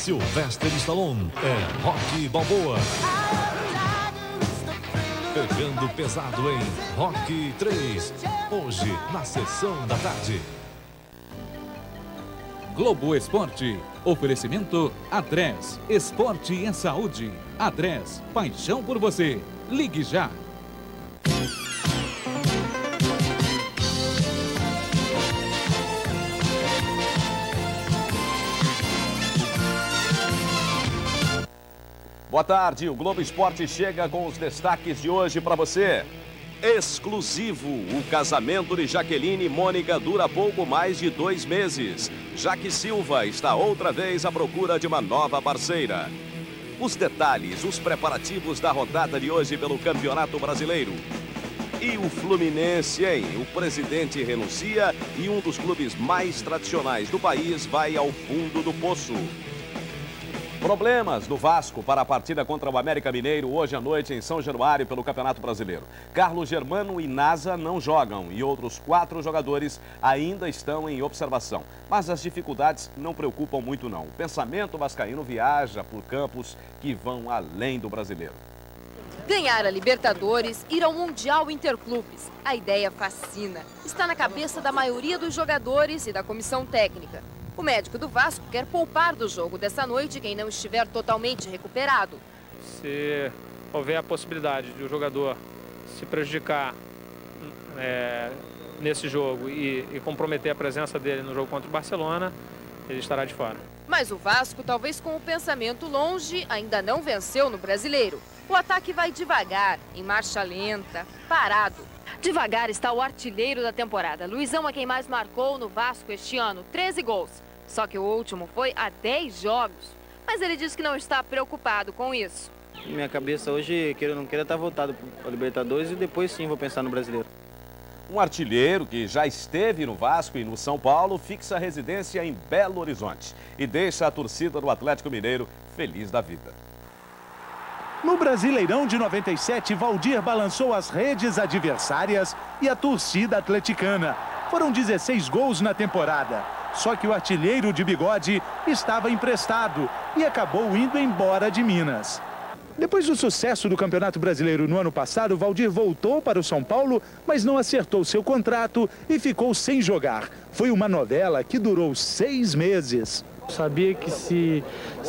Sylvester Stallone é Rocky Balboa. Pegando pesado em Rocky 3, hoje na sessão da tarde. Globo Esporte, oferecimento Adres, esporte é saúde. Adres, paixão por você. Ligue já. Boa tarde, o Globo Esporte chega com os destaques de hoje para você. Exclusivo, o casamento de Jaqueline e Mônica dura pouco mais de 2 meses. Jaque Silva está outra vez à procura de uma nova parceira. Os detalhes, os preparativos da rodada de hoje pelo Campeonato Brasileiro. E o Fluminense, hein? O presidente renuncia e um dos clubes mais tradicionais do país vai ao fundo do poço. Problemas do Vasco para a partida contra o América Mineiro hoje à noite em São Januário pelo Campeonato Brasileiro. Carlos Germano e Nasa não jogam e outros 4 jogadores ainda estão em observação. Mas as dificuldades não preocupam muito não. O pensamento vascaíno viaja por campos que vão além do brasileiro. Ganhar a Libertadores, ir ao Mundial Interclubes. A ideia fascina. Está na cabeça da maioria dos jogadores e da comissão técnica. O médico do Vasco quer poupar do jogo dessa noite quem não estiver totalmente recuperado. Se houver a possibilidade de o jogador se prejudicar nesse jogo e comprometer a presença dele no jogo contra o Barcelona, ele estará de fora. Mas o Vasco, talvez com o pensamento longe, ainda não venceu no Brasileiro. O ataque vai devagar, em marcha lenta, parado. Devagar está o artilheiro da temporada. Luizão é quem mais marcou no Vasco este ano, 13 gols. Só que o último foi há 10 jogos. Mas ele diz que não está preocupado com isso. Minha cabeça hoje, queira ou não queira, está voltada para a Libertadores e depois sim vou pensar no Brasileiro. Um artilheiro que já esteve no Vasco e no São Paulo fixa residência em Belo Horizonte e deixa a torcida do Atlético Mineiro feliz da vida. No Brasileirão de 97, Valdir balançou as redes adversárias e a torcida atleticana. Foram 16 gols na temporada. Só que o artilheiro de bigode estava emprestado e acabou indo embora de Minas. Depois do sucesso do Campeonato Brasileiro no ano passado, Valdir voltou para o São Paulo, mas não acertou seu contrato e ficou sem jogar. Foi uma novela que durou 6 meses. Sabia que se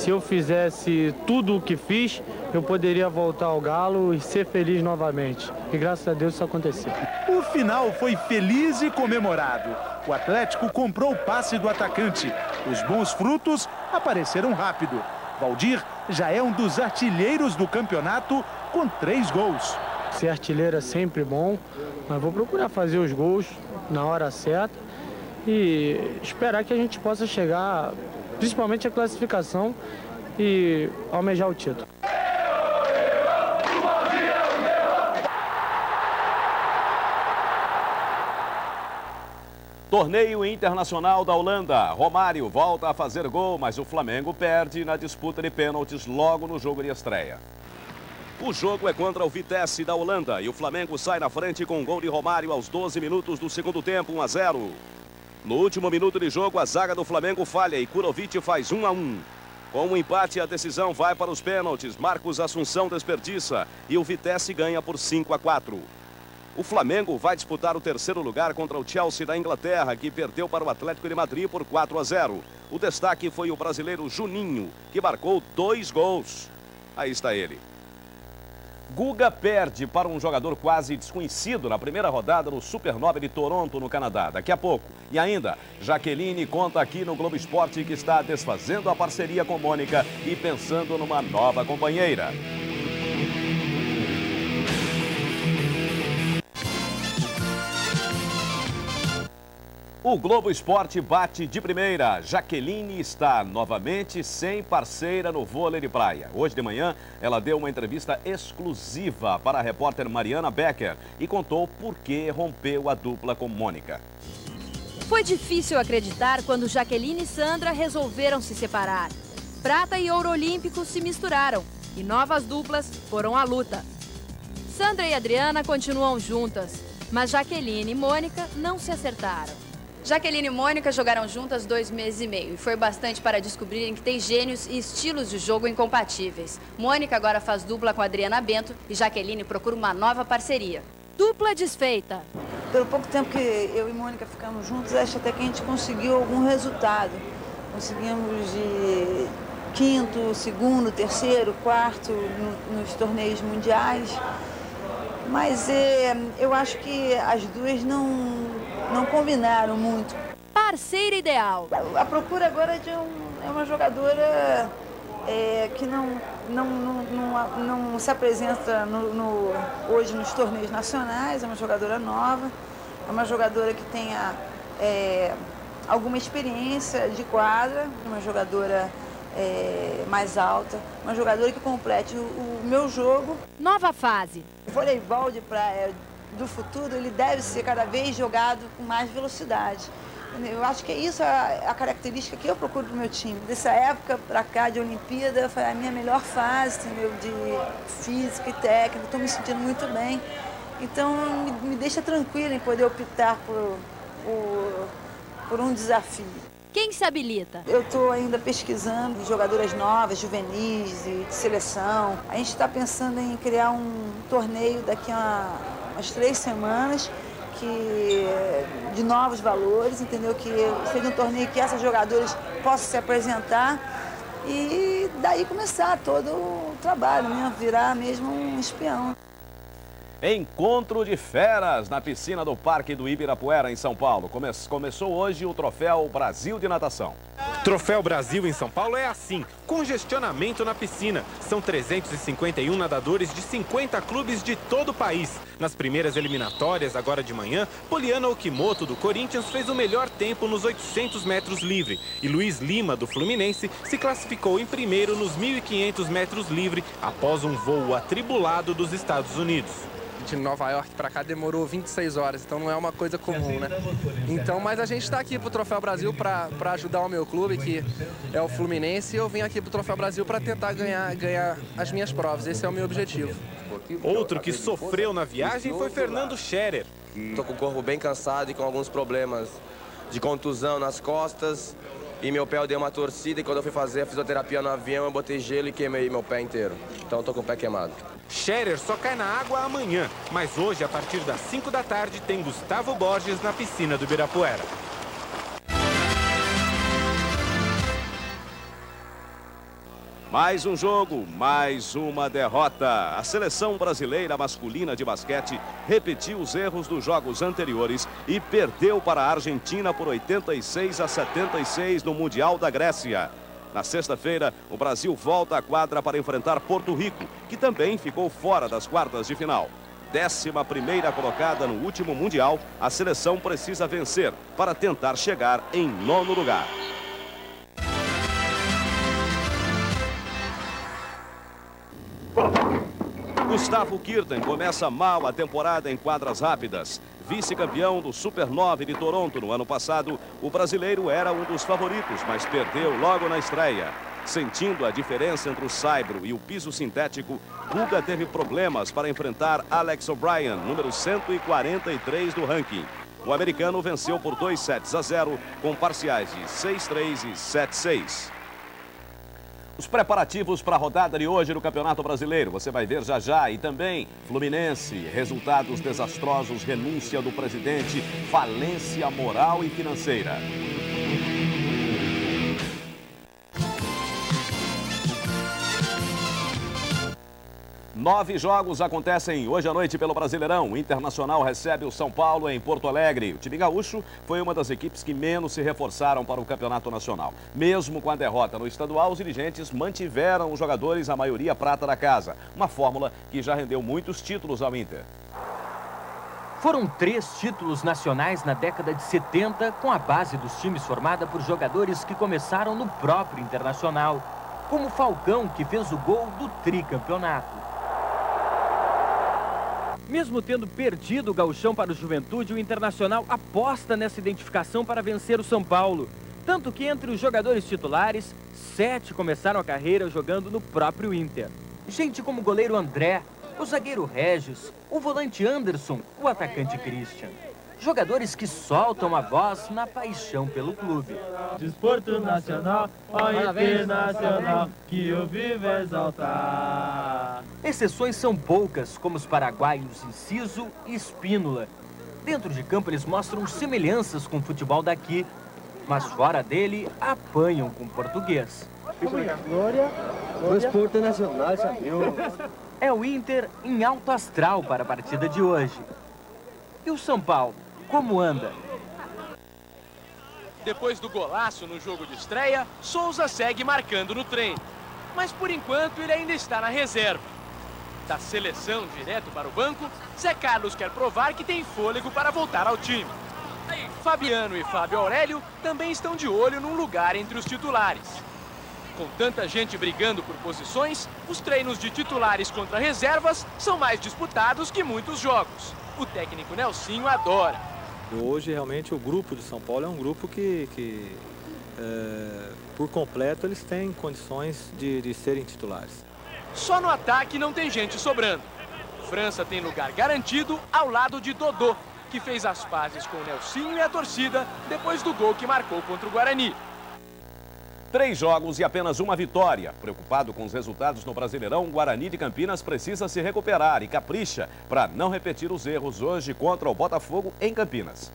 eu fizesse tudo o que fiz, eu poderia voltar ao Galo e ser feliz novamente. E graças a Deus isso aconteceu. O final foi feliz e comemorado. O Atlético comprou o passe do atacante. Os bons frutos apareceram rápido. Valdir já é um dos artilheiros do campeonato com 3 gols. Ser artilheiro é sempre bom, mas vou procurar fazer os gols na hora certa e esperar que a gente possa chegar, principalmente a classificação, e almejar o título. Torneio Internacional da Holanda. Romário volta a fazer gol, mas o Flamengo perde na disputa de pênaltis logo no jogo de estreia. O jogo é contra o Vitesse da Holanda e o Flamengo sai na frente com um gol de Romário aos 12 minutos do segundo tempo, 1-0. No último minuto de jogo, a zaga do Flamengo falha e Kurovic faz 1-1. Com o empate, a decisão vai para os pênaltis. Marcos Assunção desperdiça e o Vitesse ganha por 5-4. O Flamengo vai disputar o 3º lugar contra o Chelsea da Inglaterra, que perdeu para o Atlético de Madrid por 4-0. O destaque foi o brasileiro Juninho, que marcou 2 gols. Aí está ele. Guga perde para um jogador quase desconhecido na primeira rodada no Supernova de Toronto, no Canadá. Daqui a pouco. E ainda, Jaqueline conta aqui no Globo Esporte que está desfazendo a parceria com Mônica e pensando numa nova companheira. O Globo Esporte bate de primeira. Jaqueline está novamente sem parceira no vôlei de praia. Hoje de manhã, ela deu uma entrevista exclusiva para a repórter Mariana Becker e contou por que rompeu a dupla com Mônica. Foi difícil acreditar quando Jaqueline e Sandra resolveram se separar. Prata e ouro olímpico se misturaram e novas duplas foram à luta. Sandra e Adriana continuam juntas, mas Jaqueline e Mônica não se acertaram. Jaqueline e Mônica jogaram juntas 2 meses e meio e foi bastante para descobrirem que tem gênios e estilos de jogo incompatíveis. Mônica agora faz dupla com a Adriana Bento e Jaqueline procura uma nova parceria. Dupla desfeita. Pelo pouco tempo que eu e Mônica ficamos juntos, acho até que a gente conseguiu algum resultado. Conseguimos de quinto, segundo, terceiro, quarto nos torneios mundiais. Mas eu acho que as duas não combinaram muito. Parceira ideal. A procura agora é uma jogadora que não se apresenta hoje nos torneios nacionais, é uma jogadora nova, é uma jogadora que tenha alguma experiência de quadra, uma jogadora mais alta, uma jogadora que complete o meu jogo. Nova fase. O voleibol de praia do futuro, ele deve ser cada vez jogado com mais velocidade. Eu acho que é isso a característica que eu procuro para o meu time. Dessa época para cá de Olimpíada, foi a minha melhor fase, entendeu? De física e técnica, estou me sentindo muito bem. Então me deixa tranquila em poder optar por um desafio. Quem se habilita? Eu estou ainda pesquisando jogadoras novas, juvenis e de seleção. A gente está pensando em criar um torneio daqui a umas 3 semanas, de novos valores, entendeu? Que seja um torneio que essas jogadoras possam se apresentar e daí começar todo o trabalho, né? Virar mesmo um espião. Encontro de feras na piscina do Parque do Ibirapuera, em São Paulo. Começou hoje o Troféu Brasil de Natação. Troféu Brasil em São Paulo é assim, congestionamento na piscina. São 351 nadadores de 50 clubes de todo o país. Nas primeiras eliminatórias, agora de manhã, Poliana Okimoto, do Corinthians, fez o melhor tempo nos 800 metros livre. E Luiz Lima, do Fluminense, se classificou em primeiro nos 1.500 metros livre, após um voo atribulado dos Estados Unidos. De Nova York para cá demorou 26 horas, então não é uma coisa comum, né? Então, mas a gente está aqui pro Troféu Brasil para ajudar o meu clube, que é o Fluminense, e eu vim aqui pro Troféu Brasil para tentar ganhar as minhas provas. Esse é o meu objetivo. Outro que sofreu na viagem foi Fernando Scherer. Estou com o corpo bem cansado e com alguns problemas de contusão nas costas. E meu pé deu uma torcida e quando eu fui fazer a fisioterapia no avião, eu botei gelo e queimei meu pé inteiro. Então eu tô com o pé queimado. Scherer só cai na água amanhã, mas hoje, a partir das 5 da tarde, tem Gustavo Borges na piscina do Ibirapuera. Mais um jogo, mais uma derrota. A seleção brasileira masculina de basquete repetiu os erros dos jogos anteriores e perdeu para a Argentina por 86-76 no Mundial da Grécia. Na sexta-feira, o Brasil volta à quadra para enfrentar Porto Rico, que também ficou fora das quartas de final. 11ª colocada no último Mundial, a seleção precisa vencer para tentar chegar em 9º lugar. Gustavo Kirten começa mal a temporada em quadras rápidas. Vice-campeão do Super 9 de Toronto no ano passado, o brasileiro era um dos favoritos, mas perdeu logo na estreia. Sentindo a diferença entre o saibro e o piso sintético, Guga teve problemas para enfrentar Alex O'Brien, número 143 do ranking. O americano venceu por 2-0 com parciais de 6-3 e 7-6. Os preparativos para a rodada de hoje no Campeonato Brasileiro, você vai ver já já. E também Fluminense, resultados desastrosos, renúncia do presidente, falência moral e financeira. Nove jogos acontecem hoje à noite pelo Brasileirão. O Internacional recebe o São Paulo em Porto Alegre. O time gaúcho foi uma das equipes que menos se reforçaram para o Campeonato Nacional. Mesmo com a derrota no estadual, os dirigentes mantiveram os jogadores a maioria prata da casa. Uma fórmula que já rendeu muitos títulos ao Inter. Foram 3 títulos nacionais na década de 70, com a base dos times formada por jogadores que começaram no próprio Internacional, como Falcão, que fez o gol do tricampeonato. Mesmo tendo perdido o gauchão para o Juventude, o Internacional aposta nessa identificação para vencer o São Paulo. Tanto que entre os jogadores titulares, 7 começaram a carreira jogando no próprio Inter. Gente como o goleiro André, o zagueiro Regis, o volante Anderson, o atacante Christian. Jogadores que soltam a voz na paixão pelo clube. Desporto nacional, ó internacional, que eu vivo exaltar. Exceções são poucas, como os paraguaios Inciso e Espínola. Dentro de campo eles mostram semelhanças com o futebol daqui, mas fora dele apanham com o português. Desporto nacional, viu? É o Inter em alto astral para a partida de hoje. E o São Paulo, como anda? Depois do golaço no jogo de estreia, Souza segue marcando no treino. Mas por enquanto ele ainda está na reserva. Da seleção direto para o banco, Zé Carlos quer provar que tem fôlego para voltar ao time. Fabiano e Fábio Aurélio também estão de olho num lugar entre os titulares. Com tanta gente brigando por posições, os treinos de titulares contra reservas são mais disputados que muitos jogos. O técnico Nelsinho adora. Hoje, realmente, o grupo de São Paulo é um grupo que por completo, eles têm condições de serem titulares. Só no ataque não tem gente sobrando. França tem lugar garantido ao lado de Dodô, que fez as pazes com o Nelsinho e a torcida depois do gol que marcou contra o Guarani. 3 jogos e apenas uma vitória. Preocupado com os resultados no Brasileirão, o Guarani de Campinas precisa se recuperar e capricha para não repetir os erros hoje contra o Botafogo em Campinas.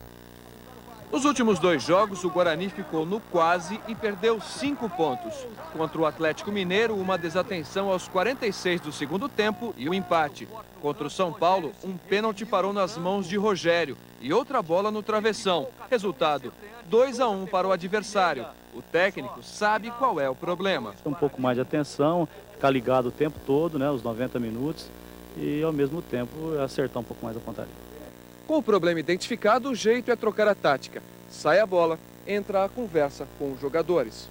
Nos últimos 2 jogos, o Guarani ficou no quase e perdeu 5 pontos. Contra o Atlético Mineiro, uma desatenção aos 46 do segundo tempo e o empate. Contra o São Paulo, um pênalti parou nas mãos de Rogério e outra bola no travessão. Resultado, 2-1 para o adversário. O técnico sabe qual é o problema. Um pouco mais de atenção, ficar ligado o tempo todo, né, os 90 minutos, e ao mesmo tempo acertar um pouco mais a pontaria. Com o problema identificado, o jeito é trocar a tática. Sai a bola, entra a conversa com os jogadores.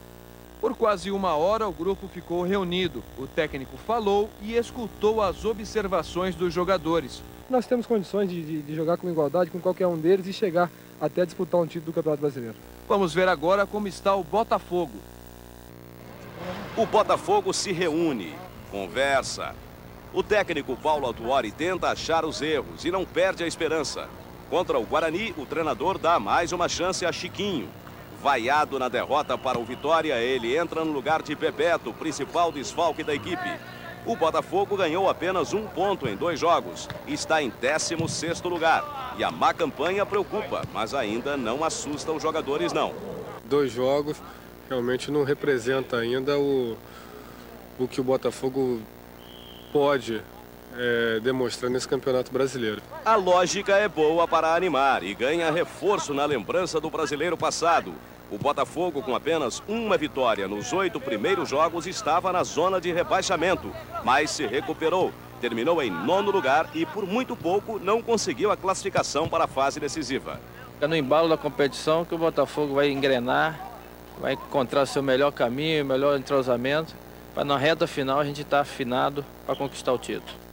Por quase 1 hora, o grupo ficou reunido. O técnico falou e escutou as observações dos jogadores. Nós temos condições de jogar com igualdade com qualquer um deles e chegar até disputar um título do Campeonato Brasileiro. Vamos ver agora como está o Botafogo. O Botafogo se reúne, conversa. O técnico Paulo Autuori tenta achar os erros e não perde a esperança. Contra o Guarani, o treinador dá mais uma chance a Chiquinho. Vaiado na derrota para o Vitória, ele entra no lugar de Bebeto, principal desfalque da equipe. O Botafogo ganhou apenas 1 ponto em 2 jogos e está em 16º lugar. E a má campanha preocupa, mas ainda não assusta os jogadores, não. 2 jogos realmente não representa ainda o que o Botafogo pode demonstrar nesse Campeonato Brasileiro. A lógica é boa para animar e ganha reforço na lembrança do brasileiro passado. O Botafogo, com apenas 1 vitória nos 8 primeiros jogos, estava na zona de rebaixamento, mas se recuperou. Terminou em 9º lugar e, por muito pouco, não conseguiu a classificação para a fase decisiva. É no embalo da competição que o Botafogo vai engrenar, vai encontrar o seu melhor caminho, o melhor entrosamento, para na reta final a gente estar afinado para conquistar o título.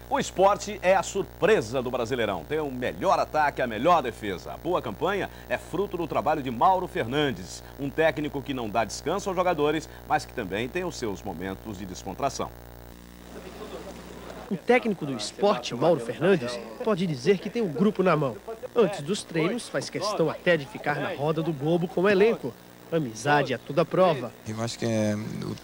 O Sport é a surpresa do Brasileirão. Tem o melhor ataque, a melhor defesa. A boa campanha é fruto do trabalho de Mauro Fernandes, um técnico que não dá descanso aos jogadores, mas que também tem os seus momentos de descontração. O técnico do Sport, Mauro Fernandes, pode dizer que tem o grupo na mão. Antes dos treinos, faz questão até de ficar na roda do Globo com o elenco. Amizade é toda prova. Eu acho que é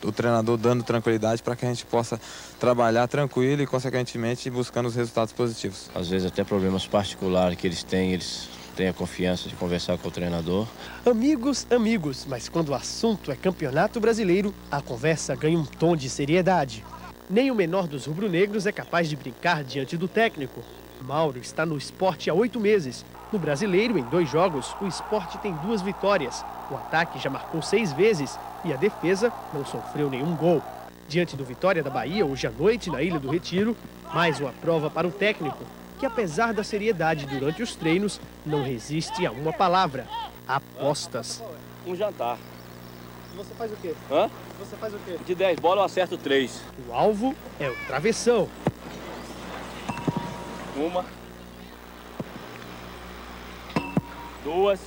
o treinador dando tranquilidade para que a gente possa trabalhar tranquilo e, consequentemente, buscando os resultados positivos. Às vezes até problemas particulares que eles têm a confiança de conversar com o treinador. Amigos, mas quando o assunto é Campeonato Brasileiro, a conversa ganha um tom de seriedade. Nem o menor dos rubro-negros é capaz de brincar diante do técnico. Mauro está no Sport há 8 meses. No Brasileiro, em 2 jogos, o Sport tem 2 vitórias. O ataque já marcou 6 vezes e a defesa não sofreu nenhum gol. Diante do Vitória da Bahia, hoje à noite, na Ilha do Retiro, mais uma prova para o técnico, que apesar da seriedade durante os treinos, não resiste a uma palavra: apostas. Um jantar. Você faz o quê? Hã? Você faz o quê? De 10 bolas eu acerto 3. O alvo é o travessão. 1, 2.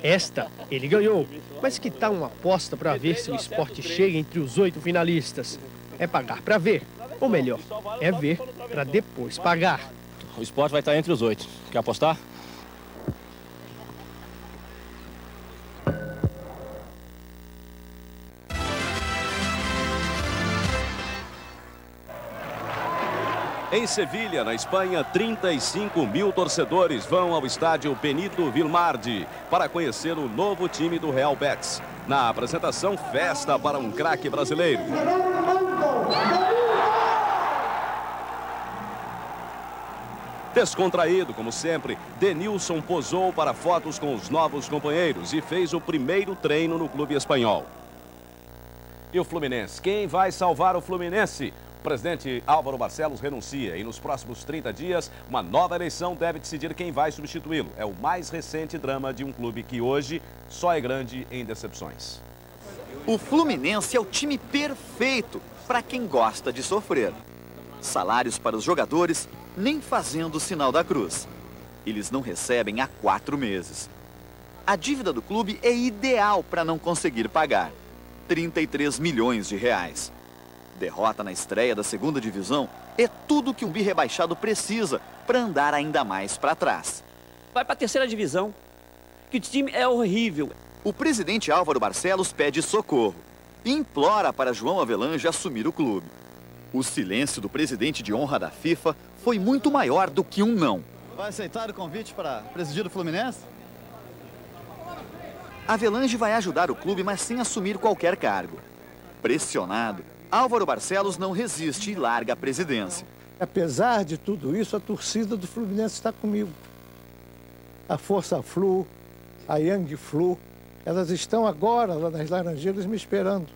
Esta ele ganhou, mas que tal uma aposta para ver se o Sport chega entre os 8 finalistas? É pagar para ver. Ou melhor, é ver para depois pagar. O Sport vai estar entre os 8. Quer apostar? Em Sevilha, na Espanha, 35 mil torcedores vão ao estádio Benito Villamarín para conhecer o novo time do Real Betis. Na apresentação, festa para um craque brasileiro. Descontraído, como sempre, Denilson posou para fotos com os novos companheiros e fez o primeiro treino no clube espanhol. E o Fluminense? Quem vai salvar o Fluminense? O presidente Álvaro Barcelos renuncia e nos próximos 30 dias uma nova eleição deve decidir quem vai substituí-lo. É o mais recente drama de um clube que hoje só é grande em decepções. O Fluminense é o time perfeito para quem gosta de sofrer. Salários para os jogadores nem fazendo o sinal da cruz. Eles não recebem há 4 meses. A dívida do clube é ideal para não conseguir pagar. 33 milhões de reais. Derrota na estreia da segunda divisão é tudo que um birrebaixado precisa para andar ainda mais para trás. Vai para a terceira divisão, que o time é horrível. O presidente Álvaro Barcelos pede socorro e implora para João Avelange assumir o clube. O silêncio do presidente de honra da FIFA foi muito maior do que um não. Vai aceitar o convite para presidir o Fluminense? Avelange vai ajudar o clube, mas sem assumir qualquer cargo. Pressionado, Álvaro Barcelos não resiste e larga a presidência. Apesar de tudo isso, a torcida do Fluminense está comigo. A Força Flu, a Young Flu, elas estão agora lá nas Laranjeiras me esperando.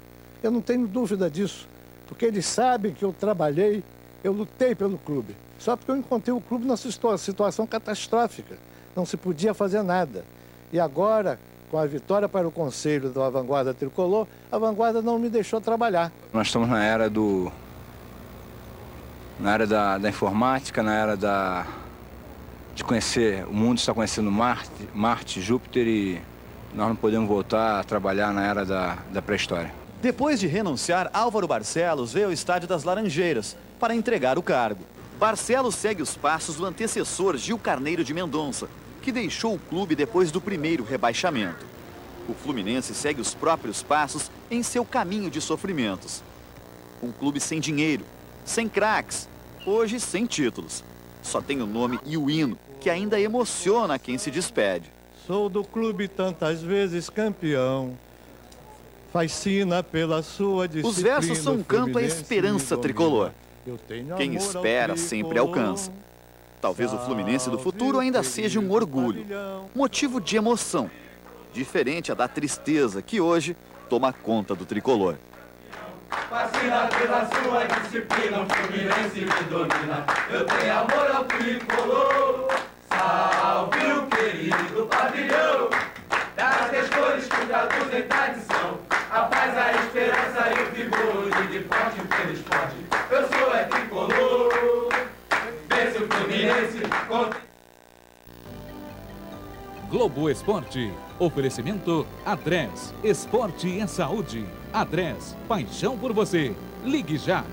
Eu não tenho dúvida disso, porque eles sabem que eu trabalhei, eu lutei pelo clube. Só porque eu encontrei o clube numa situação catastrófica. Não se podia fazer nada. E agora, com a vitória para o Conselho da Vanguarda Tricolor, a Vanguarda não me deixou trabalhar. Nós estamos na era da informática, na era de conhecer, o mundo está conhecendo Marte, Júpiter, e nós não podemos voltar a trabalhar na era da pré-história. Depois de renunciar, Álvaro Barcelos veio ao Estádio das Laranjeiras para entregar o cargo. Barcelos segue os passos do antecessor Gil Carneiro de Mendonça, que deixou o clube depois do primeiro rebaixamento. O Fluminense segue os próprios passos em seu caminho de sofrimentos. Um clube sem dinheiro, sem craques, hoje sem títulos. Só tem o nome e o hino, que ainda emociona quem se despede. Sou do clube tantas vezes campeão, fascina pela sua disciplina. Os versos são um canto à esperança tricolor. Quem espera sempre alcança. Talvez o Fluminense do futuro ainda seja um orgulho, motivo de emoção, diferente a da tristeza que hoje toma conta do tricolor. Fascina pela sua disciplina, o Fluminense me domina. Eu tenho amor ao tricolor. Salve o querido pavilhão, das três cores que traduzem tradição. A paz, a esperança e o vigor, de forte pelo esporte. Eu sou tricolor. Vence o Fluminense. Globo Esporte. Oferecimento Adres. Esporte é saúde. Adres. Paixão por você. Ligue já.